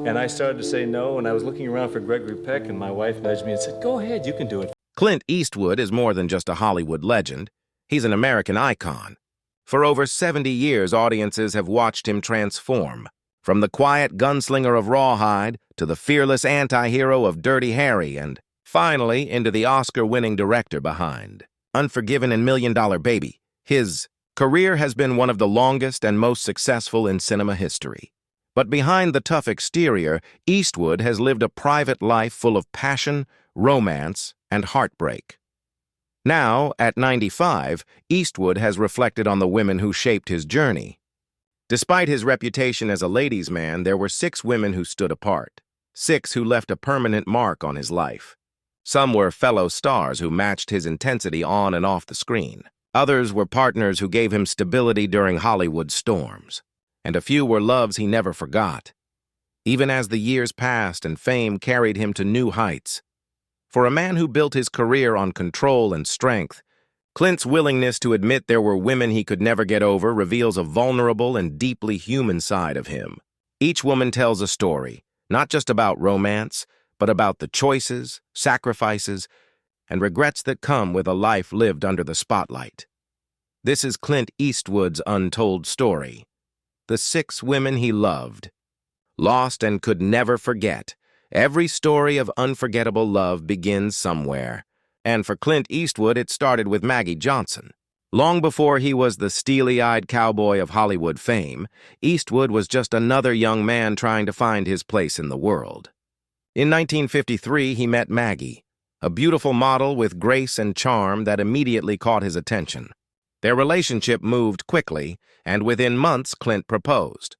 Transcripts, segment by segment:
And I started to say no, and I was looking around for Gregory Peck, and my wife nudged me and said, "Go ahead, you can do it." Clint Eastwood is more than just a Hollywood legend. He's an American icon. For over 70 years, audiences have watched him transform, from the quiet gunslinger of Rawhide to the fearless anti-hero of Dirty Harry, and finally into the Oscar-winning director behind Unforgiven and Million Dollar Baby. His career has been one of the longest and most successful in cinema history. But behind the tough exterior, Eastwood has lived a private life full of passion, romance, and heartbreak. Now, at 95, Eastwood has reflected on the women who shaped his journey. Despite his reputation as a ladies' man, there were 6 women who stood apart, 6 who left a permanent mark on his life. Some were fellow stars who matched his intensity on and off the screen. Others were partners who gave him stability during Hollywood's storms. And a few were loves he never forgot. Even as the years passed and fame carried him to new heights. For a man who built his career on control and strength, Clint's willingness to admit there were women he could never get over reveals a vulnerable and deeply human side of him. Each woman tells a story, not just about romance, but about the choices, sacrifices, and regrets that come with a life lived under the spotlight. This is Clint Eastwood's untold story. The 6 women he loved, lost and could never forget. Every story of unforgettable love begins somewhere. And for Clint Eastwood, it started with Maggie Johnson. Long before he was the steely-eyed cowboy of Hollywood fame, Eastwood was just another young man trying to find his place in the world. In 1953, he met Maggie, a beautiful model with grace and charm that immediately caught his attention. Their relationship moved quickly, and within months, Clint proposed.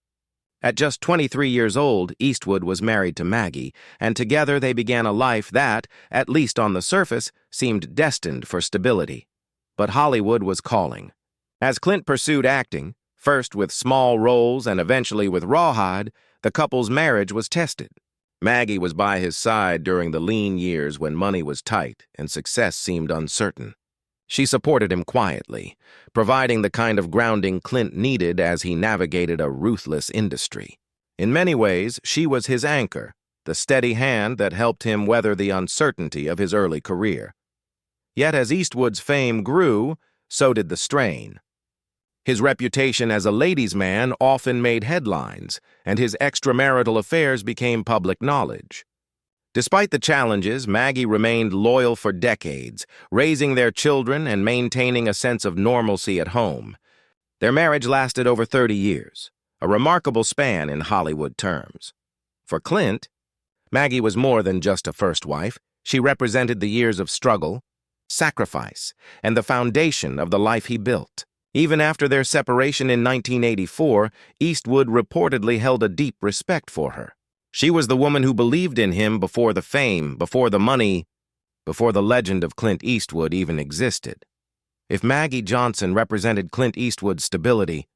At just 23 years old, Eastwood was married to Maggie, and together they began a life that, at least on the surface, seemed destined for stability. But Hollywood was calling. As Clint pursued acting, first with small roles and eventually with Rawhide, the couple's marriage was tested. Maggie was by his side during the lean years when money was tight and success seemed uncertain. She supported him quietly, providing the kind of grounding Clint needed as he navigated a ruthless industry. In many ways, she was his anchor, the steady hand that helped him weather the uncertainty of his early career. Yet as Eastwood's fame grew, so did the strain. His reputation as a ladies' man often made headlines, and his extramarital affairs became public knowledge. Despite the challenges, Maggie remained loyal for decades, raising their children and maintaining a sense of normalcy at home. Their marriage lasted over 30 years, a remarkable span in Hollywood terms. For Clint, Maggie was more than just a first wife. She represented the years of struggle, sacrifice, and the foundation of the life he built. Even after their separation in 1984, Eastwood reportedly held a deep respect for her. She was the woman who believed in him before the fame, before the money, before the legend of Clint Eastwood even existed. If Maggie Johnson represented Clint Eastwood's stability,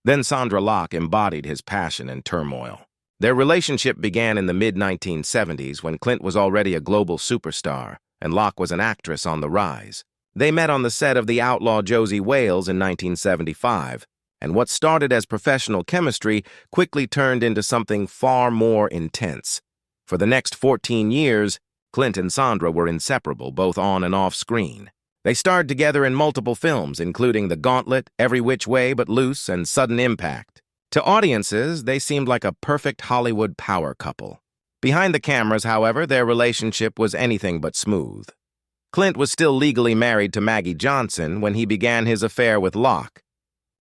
then Sandra Locke embodied his passion and turmoil. Their relationship began in the mid-1970s when Clint was already a global superstar and Locke was an actress on the rise. They met on the set of The Outlaw Josie Wales in 1975, and what started as professional chemistry quickly turned into something far more intense. For the next 14 years, Clint and Sandra were inseparable, both on and off screen. They starred together in multiple films, including The Gauntlet, Every Which Way But Loose, and Sudden Impact. To audiences, they seemed like a perfect Hollywood power couple. Behind the cameras, however, their relationship was anything but smooth. Clint was still legally married to Maggie Johnson when he began his affair with Locke,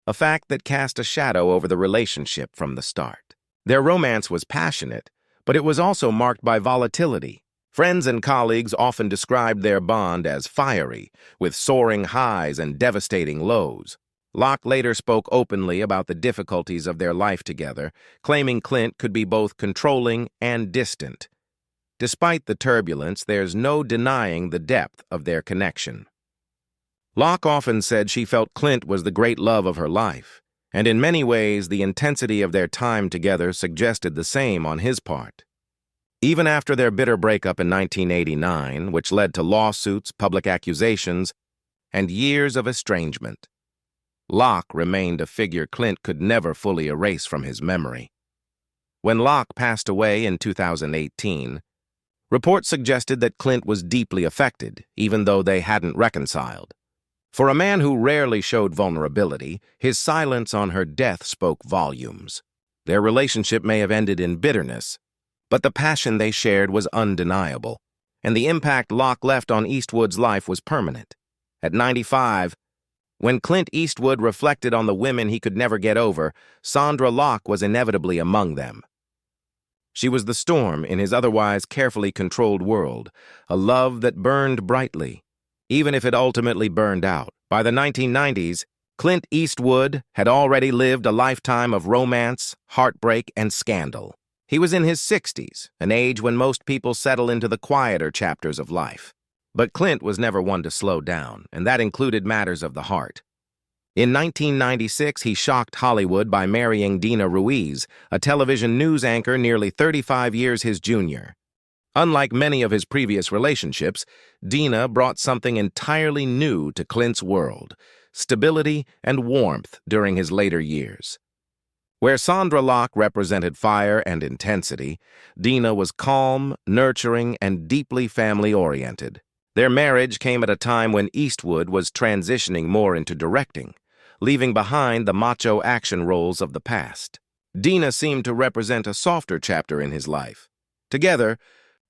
a fact that cast a shadow over the relationship from the start. Their romance was passionate, but it was also marked by volatility. Friends and colleagues often described their bond as fiery, with soaring highs and devastating lows. Locke later spoke openly about the difficulties of their life together, claiming Clint could be both controlling and distant. Despite the turbulence, there's no denying the depth of their connection. Locke often said she felt Clint was the great love of her life, and in many ways the intensity of their time together suggested the same on his part. Even after their bitter breakup in 1989, which led to lawsuits, public accusations, and years of estrangement, Locke remained a figure Clint could never fully erase from his memory. When Locke passed away in 2018, reports suggested that Clint was deeply affected, even though they hadn't reconciled. For a man who rarely showed vulnerability, his silence on her death spoke volumes. Their relationship may have ended in bitterness, but the passion they shared was undeniable, and the impact Locke left on Eastwood's life was permanent. At 95, when Clint Eastwood reflected on the women he could never get over, Sandra Locke was inevitably among them. She was the storm in his otherwise carefully controlled world, a love that burned brightly, even if it ultimately burned out. By the 1990s, Clint Eastwood had already lived a lifetime of romance, heartbreak, and scandal. He was in his 60s, an age when most people settle into the quieter chapters of life. But Clint was never one to slow down, and that included matters of the heart. In 1996, he shocked Hollywood by marrying Dina Ruiz, a television news anchor nearly 35 years his junior. Unlike many of his previous relationships, Dina brought something entirely new to Clint's world: stability and warmth during his later years. Where Sandra Locke represented fire and intensity, Dina was calm, nurturing, and deeply family-oriented. Their marriage came at a time when Eastwood was transitioning more into directing, leaving behind the macho action roles of the past. Dina seemed to represent a softer chapter in his life. Together,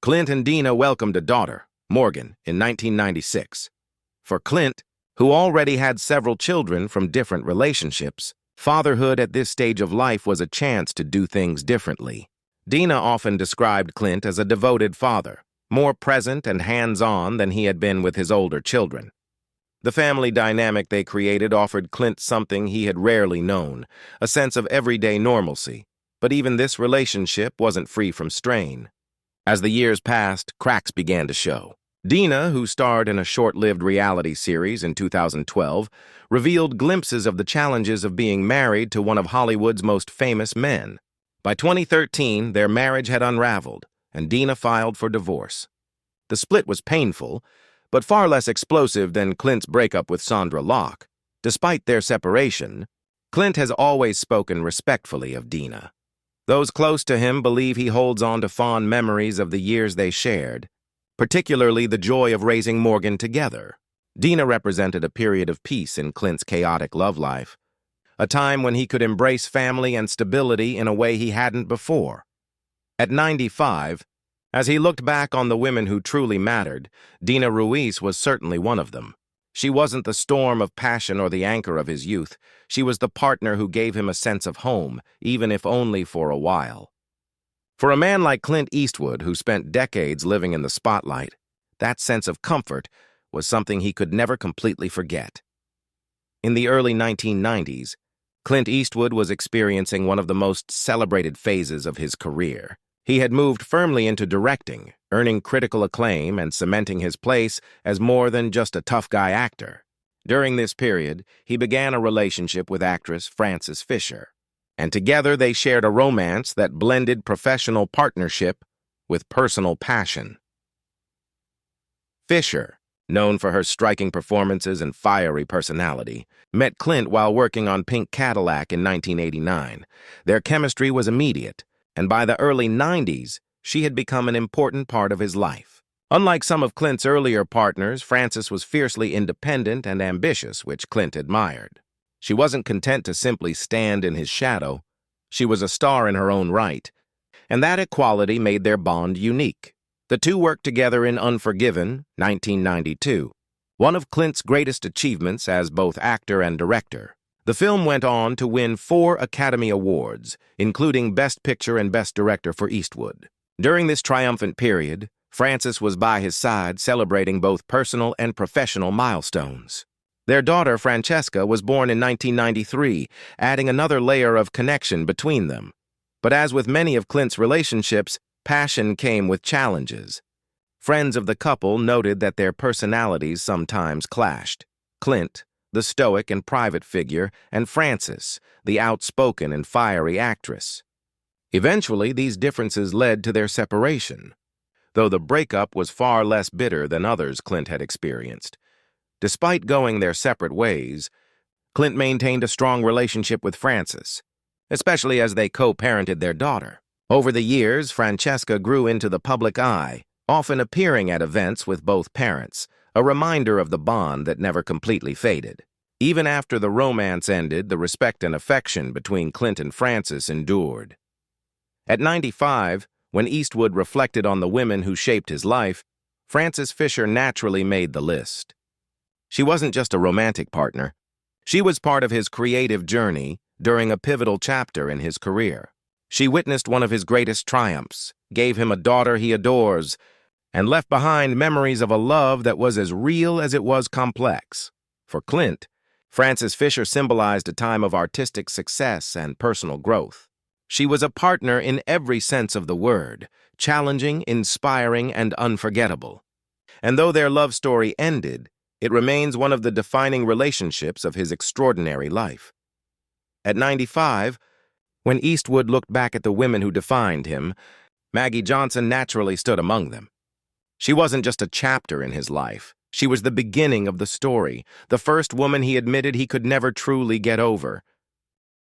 Clint and Dina welcomed a daughter, Morgan, in 1996. For Clint, who already had several children from different relationships, fatherhood at this stage of life was a chance to do things differently. Dina often described Clint as a devoted father, more present and hands-on than he had been with his older children. The family dynamic they created offered Clint something he had rarely known, a sense of everyday normalcy. But even this relationship wasn't free from strain. As the years passed, cracks began to show. Dina, who starred in a short-lived reality series in 2012, revealed glimpses of the challenges of being married to one of Hollywood's most famous men. By 2013, their marriage had unraveled, and Dina filed for divorce. The split was painful, but far less explosive than Clint's breakup with Sandra Locke. Despite their separation, Clint has always spoken respectfully of Dina. Those close to him believe he holds on to fond memories of the years they shared, particularly the joy of raising Morgan together. Dina represented a period of peace in Clint's chaotic love life, a time when he could embrace family and stability in a way he hadn't before. At 95, as he looked back on the women who truly mattered, Dina Ruiz was certainly one of them. She wasn't the storm of passion or the anchor of his youth. She was the partner who gave him a sense of home, even if only for a while. For a man like Clint Eastwood, who spent decades living in the spotlight, that sense of comfort was something he could never completely forget. In the early 1990s, Clint Eastwood was experiencing one of the most celebrated phases of his career. He had moved firmly into directing, earning critical acclaim and cementing his place as more than just a tough guy actor. During this period, he began a relationship with actress Frances Fisher, and together they shared a romance that blended professional partnership with personal passion. Fisher, known for her striking performances and fiery personality, met Clint while working on Pink Cadillac in 1989. Their chemistry was immediate, and by the early 90s, she had become an important part of his life. Unlike some of Clint's earlier partners, Frances was fiercely independent and ambitious, which Clint admired. She wasn't content to simply stand in his shadow. She was a star in her own right, and that equality made their bond unique. The two worked together in Unforgiven, 1992, one of Clint's greatest achievements as both actor and director. The film went on to win 4 Academy Awards, including Best Picture and Best Director for Eastwood. During this triumphant period, Frances was by his side celebrating both personal and professional milestones. Their daughter, Francesca, was born in 1993, adding another layer of connection between them. But as with many of Clint's relationships, passion came with challenges. Friends of the couple noted that their personalities sometimes clashed. Clint, the stoic and private figure, and Frances, the outspoken and fiery actress. Eventually, these differences led to their separation, though the breakup was far less bitter than others Clint had experienced. Despite going their separate ways, Clint maintained a strong relationship with Frances, especially as they co-parented their daughter. Over the years, Francesca grew into the public eye, often appearing at events with both parents, a reminder of the bond that never completely faded. Even after the romance ended, the respect and affection between Clint and Frances endured. At 95, when Eastwood reflected on the women who shaped his life, Frances Fisher naturally made the list. She wasn't just a romantic partner. She was part of his creative journey during a pivotal chapter in his career. She witnessed one of his greatest triumphs, gave him a daughter he adores, and left behind memories of a love that was as real as it was complex. For Clint, Frances Fisher symbolized a time of artistic success and personal growth. She was a partner in every sense of the word, challenging, inspiring, and unforgettable. And though their love story ended, it remains one of the defining relationships of his extraordinary life. At 95, when Eastwood looked back at the women who defined him, Maggie Johnson naturally stood among them. She wasn't just a chapter in his life. She was the beginning of the story, the first woman he admitted he could never truly get over,